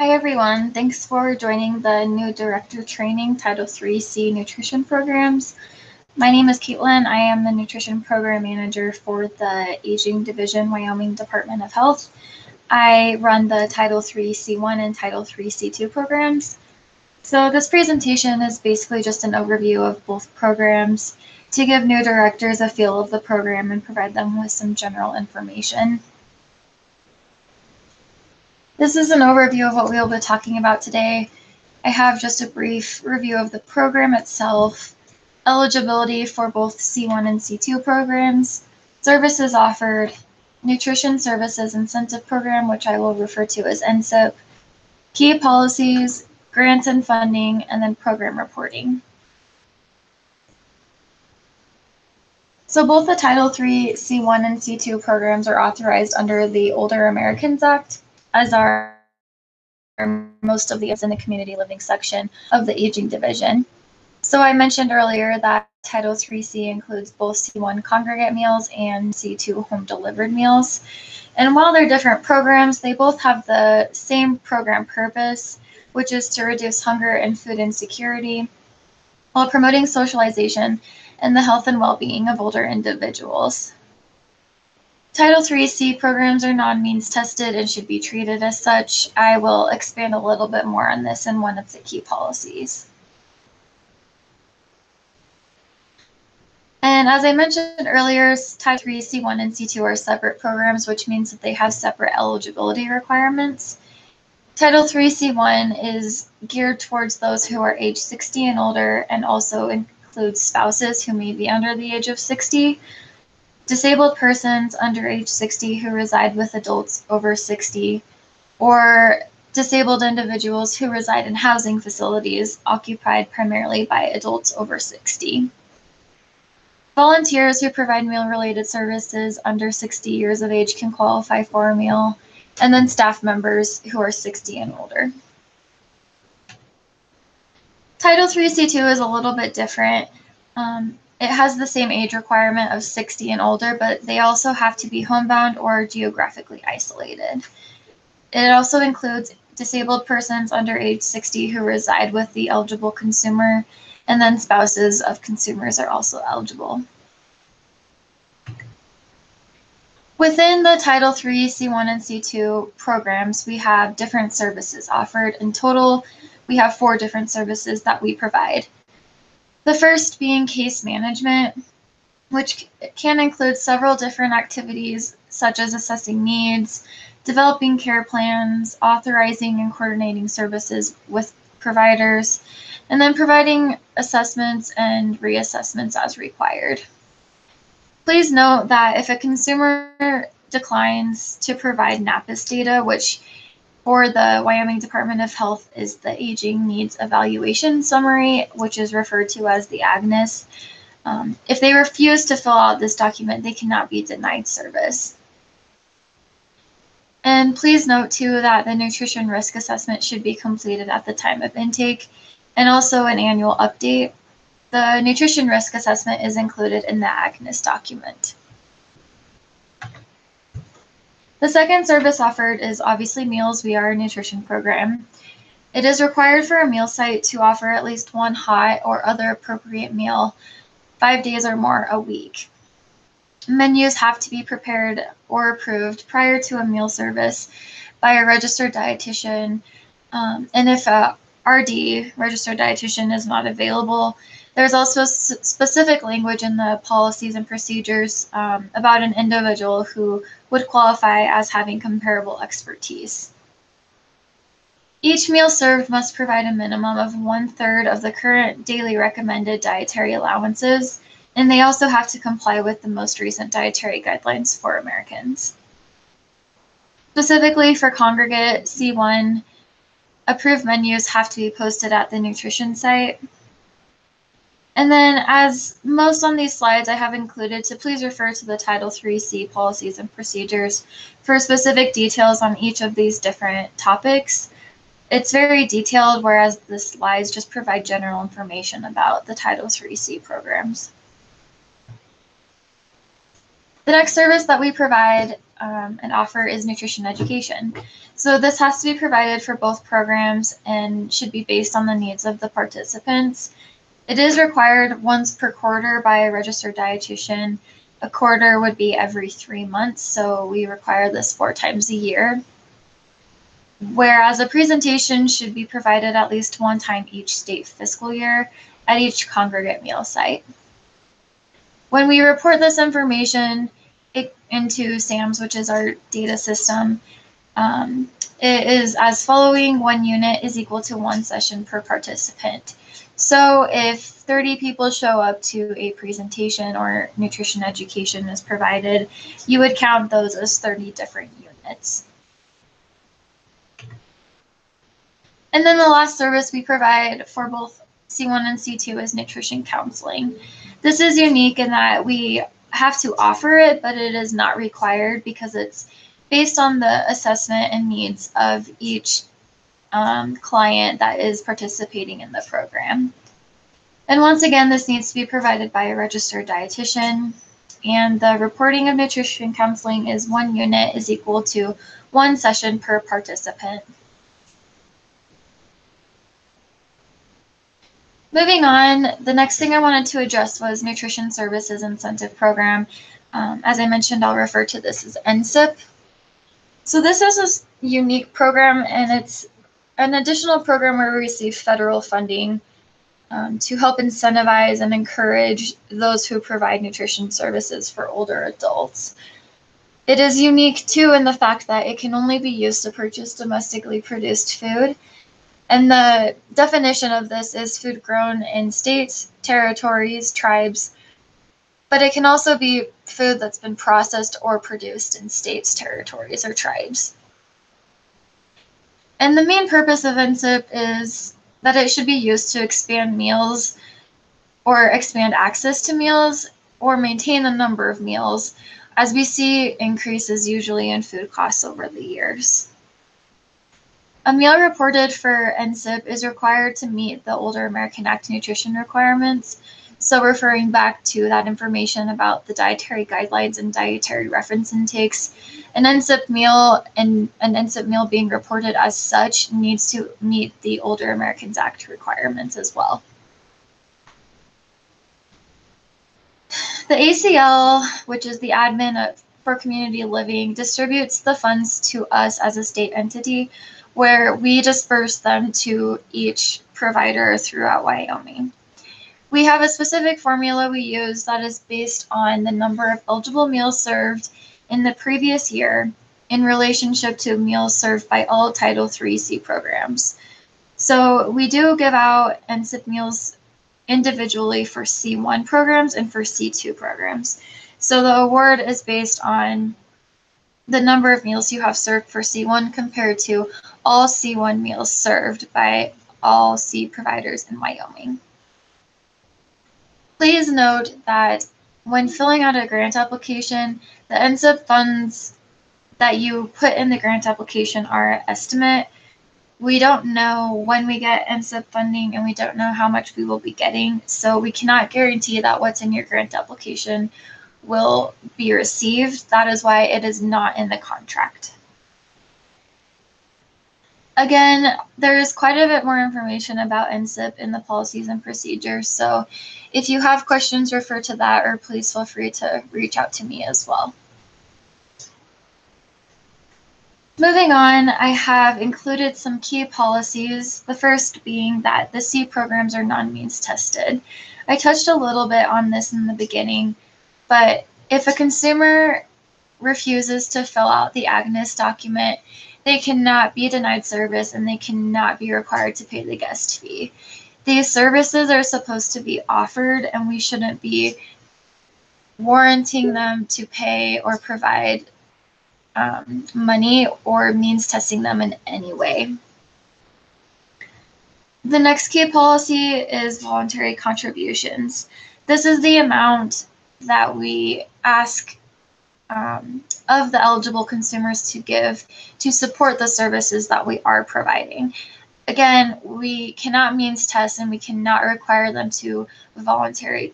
Hi everyone, thanks for joining the new Director Training Title III-C Nutrition Programs. My name is Caitlin. I am the Nutrition Program Manager for the Aging Division, Wyoming Department of Health. I run the Title III-C1 and Title III-C2 programs. So this presentation is basically just an overview of both programs to give new directors a feel of the program and provide them with some general information. This is an overview of what we'll be talking about today. I have just a brief review of the program itself, eligibility for both C1 and C2 programs, services offered, Nutrition Services Incentive Program, which I will refer to as NSIP, key policies, grants and funding, and then program reporting. So both the Title III C1 and C2 programs are authorized under the Older Americans Act, as are most of the in the community living section of the aging division. So I mentioned earlier that Title III-C includes both C1 congregate meals and C2 home delivered meals. And while they're different programs, they both have the same program purpose, which is to reduce hunger and food insecurity while promoting socialization and the health and well-being of older individuals. Title III-C programs are non-means tested and should be treated as such. I will expand a little bit more on this in one of the key policies. And as I mentioned earlier, Title III, C1, and C2 are separate programs, which means that they have separate eligibility requirements. Title III, C1 is geared towards those who are age 60 and older, and also includes spouses who may be under the age of 60, disabled persons under age 60 who reside with adults over 60, or disabled individuals who reside in housing facilities occupied primarily by adults over 60. Volunteers who provide meal-related services under 60 years of age can qualify for a meal, and then staff members who are 60 and older. Title III-C2 is a little bit different. It has the same age requirement of 60 and older, but they also have to be homebound or geographically isolated. It also includes disabled persons under age 60 who reside with the eligible consumer, and then spouses of consumers are also eligible. Within the Title III, C1, and C2 programs, we have different services offered. In total, we have 4 different services that we provide. The first being case management, which can include several different activities such as assessing needs, developing care plans, authorizing and coordinating services with providers, and then providing assessments and reassessments as required. Please note that if a consumer declines to provide NAPAS data, which for the Wyoming Department of Health is the Aging Needs Evaluation Summary, which is referred to as the AGNES. If they refuse to fill out this document, they cannot be denied service. And please note too that the nutrition risk assessment should be completed at the time of intake, and also an annual update. The nutrition risk assessment is included in the AGNES document. The second service offered is obviously meals. We are a nutrition program. It is required for a meal site to offer at least one hot or other appropriate meal 5 days or more a week. Menus have to be prepared or approved prior to a meal service by a registered dietitian. And if a RD, registered dietitian, is not available, there's also specific language in the policies and procedures about an individual who would qualify as having comparable expertise. Each meal served must provide a minimum of 1/3 of the current daily recommended dietary allowances, and they also have to comply with the most recent dietary guidelines for Americans. Specifically for congregate C1, approved menus have to be posted at the nutrition site. And then, as most on these slides I have included, to please refer to the Title III-C policies and procedures for specific details on each of these different topics. It's very detailed, whereas the slides just provide general information about the Title III-C programs. The next service that we provide and offer is nutrition education. So this has to be provided for both programs and should be based on the needs of the participants. It is required once per quarter by a registered dietitian. A quarter would be every 3 months, so we require this 4 times a year. Whereas a presentation should be provided at least 1 time each state fiscal year at each congregate meal site. When we report this information into SAMS, which is our data system, it is as following: 1 unit is equal to 1 session per participant. So if 30 people show up to a presentation or nutrition education is provided, you would count those as 30 different units. And then the last service we provide for both C1 and C2 is nutrition counseling. This is unique in that we have to offer it, but it is not required because it's based on the assessment and needs of each client that is participating in the program. And once again, this needs to be provided by a registered dietitian. And the reporting of nutrition counseling is 1 unit is equal to 1 session per participant. Moving on, the next thing I wanted to address was Nutrition Services Incentive Program. As I mentioned, I'll refer to this as NSIP. So this is a unique program, and it's an additional program where we receive federal funding to help incentivize and encourage those who provide nutrition services for older adults. It is unique too in the fact that it can only be used to purchase domestically produced food. And the definition of this is food grown in states, territories, tribes, but it can also be food that's been processed or produced in states, territories, or tribes. And the main purpose of NSIP is that it should be used to expand meals or expand access to meals or maintain the number of meals, as we see increases usually in food costs over the years. A meal reported for NSIP is required to meet the Older American Act nutrition requirements. So referring back to that information about the dietary guidelines and dietary reference intakes, an NSIP meal and an NSIP meal being reported as such needs to meet the Older Americans Act requirements as well. The ACL, which is the admin for community living, distributes the funds to us as a state entity, where we disperse them to each provider throughout Wyoming. We have a specific formula we use that is based on the number of eligible meals served in the previous year in relationship to meals served by all Title III-C programs. So we do give out NSIP meals individually for C1 programs and for C2 programs. So the award is based on the number of meals you have served for C1 compared to all C1 meals served by all C providers in Wyoming. Please note that when filling out a grant application, the NSIP funds that you put in the grant application are an estimate. We don't know when we get NSIP funding, and we don't know how much we will be getting, so we cannot guarantee that what's in your grant application will be received. That is why it is not in the contract. Again, there's quite a bit more information about NSIP in the policies and procedures, so if you have questions, refer to that, or please feel free to reach out to me as well. Moving on, I have included some key policies, the first being that the C programs are non-means tested. I touched a little bit on this in the beginning, but if a consumer refuses to fill out the AGNIS document, they cannot be denied service and they cannot be required to pay the guest fee. These services are supposed to be offered, and we shouldn't be warranting them to pay or provide money or means testing them in any way. The next key policy is voluntary contributions. This is the amount that we ask of the eligible consumers to give to support the services that we are providing. Again, we cannot means test and we cannot require them to voluntarily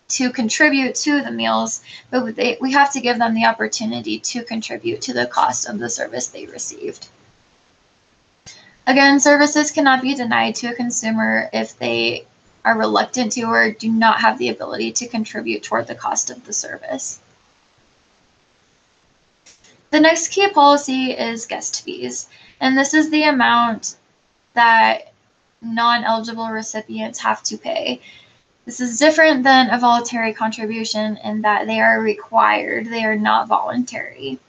to contribute to the meals, but we have to give them the opportunity to contribute to the cost of the service they received. Again, services cannot be denied to a consumer if they are reluctant to or do not have the ability to contribute toward the cost of the service. The next key policy is guest fees, and this is the amount that non-eligible recipients have to pay. This is different than a voluntary contribution in that they are required, they are not voluntary.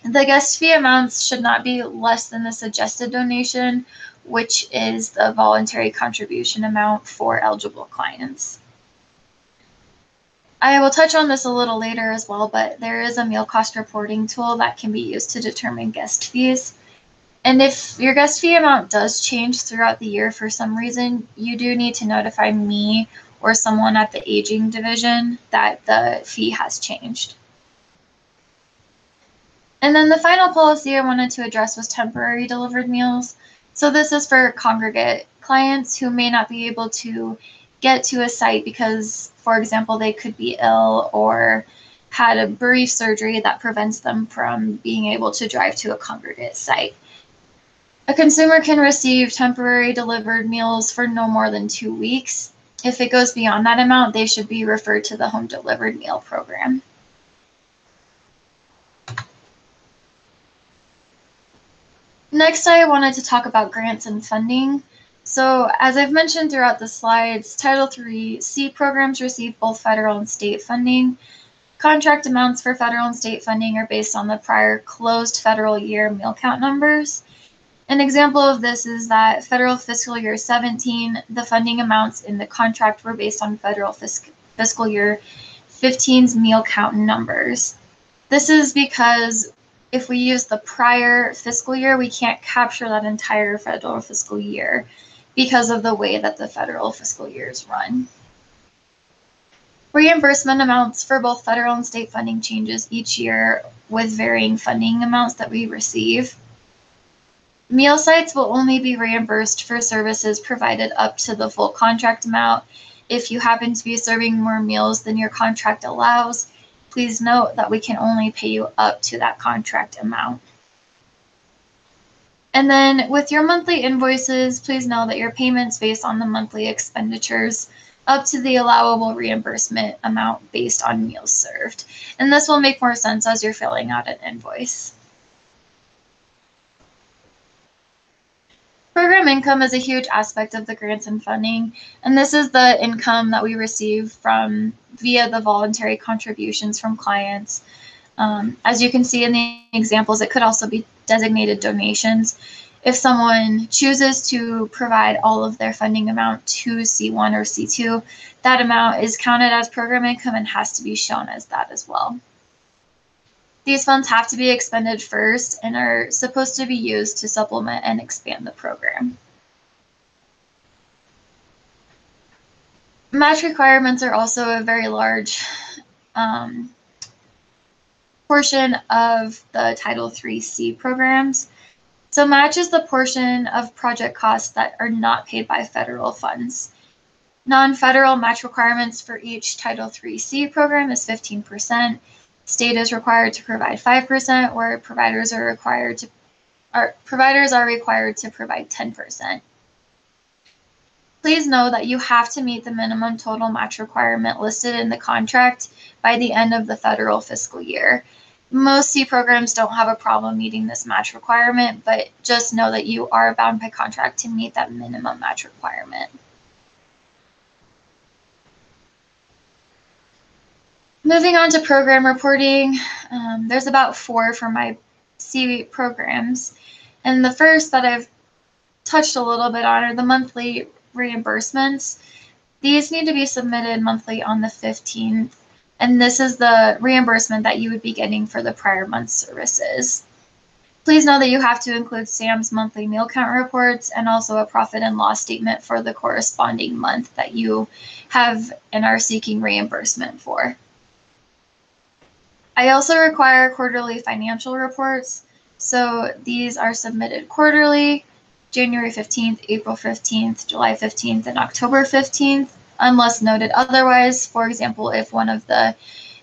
The guest fee amounts should not be less than the suggested donation, which is the voluntary contribution amount for eligible clients. I will touch on this a little later as well, but there is a meal cost reporting tool that can be used to determine guest fees. And if your guest fee amount does change throughout the year for some reason, you do need to notify me or someone at the aging division that the fee has changed. And then the final policy I wanted to address was temporary delivered meals. So this is for congregate clients who may not be able to get to a site because, for example, they could be ill or had a brief surgery that prevents them from being able to drive to a congregate site. A consumer can receive temporary delivered meals for no more than 2 weeks. If it goes beyond that amount, they should be referred to the home delivered meal program. Next, I wanted to talk about grants and funding. So as I've mentioned throughout the slides, Title III-C programs receive both federal and state funding. Contract amounts for federal and state funding are based on the prior closed federal year meal count numbers. An example of this is that federal fiscal year 17, the funding amounts in the contract were based on federal fiscal year 15's meal count numbers. This is because if we use the prior fiscal year, we can't capture that entire federal fiscal year because of the way that the federal fiscal years run. Reimbursement amounts for both federal and state funding changes each year with varying funding amounts that we receive. Meal sites will only be reimbursed for services provided up to the full contract amount. If you happen to be serving more meals than your contract allows, please note that we can only pay you up to that contract amount. And then with your monthly invoices, please know that your payment's based on the monthly expenditures up to the allowable reimbursement amount based on meals served. And this will make more sense as you're filling out an invoice. Program income is a huge aspect of the grants and funding, and this is the income that we receive from via the voluntary contributions from clients. As you can see in the examples, it could also be designated donations. If someone chooses to provide all of their funding amount to C1 or C2, that amount is counted as program income and has to be shown as that as well. These funds have to be expended first and are supposed to be used to supplement and expand the program. Match requirements are also a very large portion of the Title III-C programs. So match is the portion of project costs that are not paid by federal funds. Non-federal match requirements for each Title III-C program is 15%. State is required to provide 5%, where providers are required to provide 10%. Please know that you have to meet the minimum total match requirement listed in the contract by the end of the federal fiscal year. Most C programs don't have a problem meeting this match requirement, but just know that you are bound by contract to meet that minimum match requirement. Moving on to program reporting, there's about 4 for my C programs. And the first that I've touched a little bit on are the monthly reimbursements. These need to be submitted monthly on the 15th, and this is the reimbursement that you would be getting for the prior month's services. Please know that you have to include SAM's monthly meal count reports and also a profit and loss statement for the corresponding month that you have and are seeking reimbursement for. I also require quarterly financial reports, so these are submitted quarterly, January 15th, April 15th, July 15th, and October 15th unless noted otherwise. For example, if one of the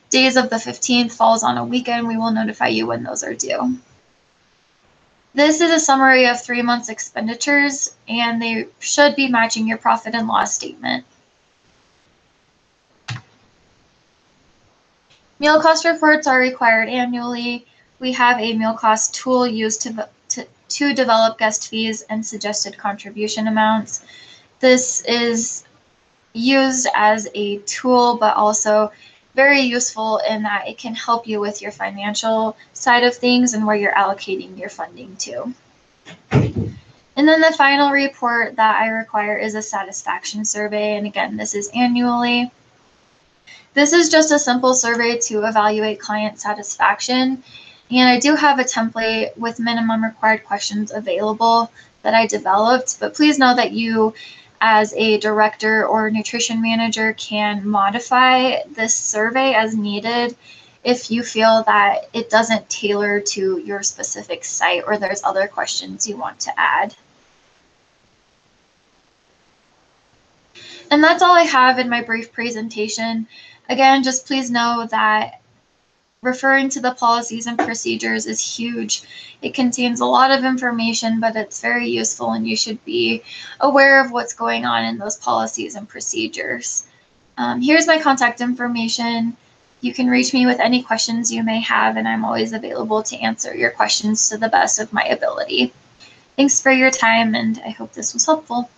days of the 15th falls on a weekend, we will notify you when those are due. This is a summary of 3 months' expenditures, and they should be matching your profit and loss statement. Meal cost reports are required annually. We have a meal cost tool used to develop guest fees and suggested contribution amounts. This is used as a tool, but also very useful in that it can help you with your financial side of things and where you're allocating your funding to. And then the final report that I require is a satisfaction survey. And again, this is annually. This is just a simple survey to evaluate client satisfaction. And I do have a template with minimum required questions available that I developed, but please know that you as a director or nutrition manager can modify this survey as needed if you feel that it doesn't tailor to your specific site or there's other questions you want to add. And that's all I have in my brief presentation. Again, just please know that referring to the policies and procedures is huge. It contains a lot of information, but it's very useful, and you should be aware of what's going on in those policies and procedures. Here's my contact information. You can reach me with any questions you may have, and I'm always available to answer your questions to the best of my ability. Thanks for your time, and I hope this was helpful.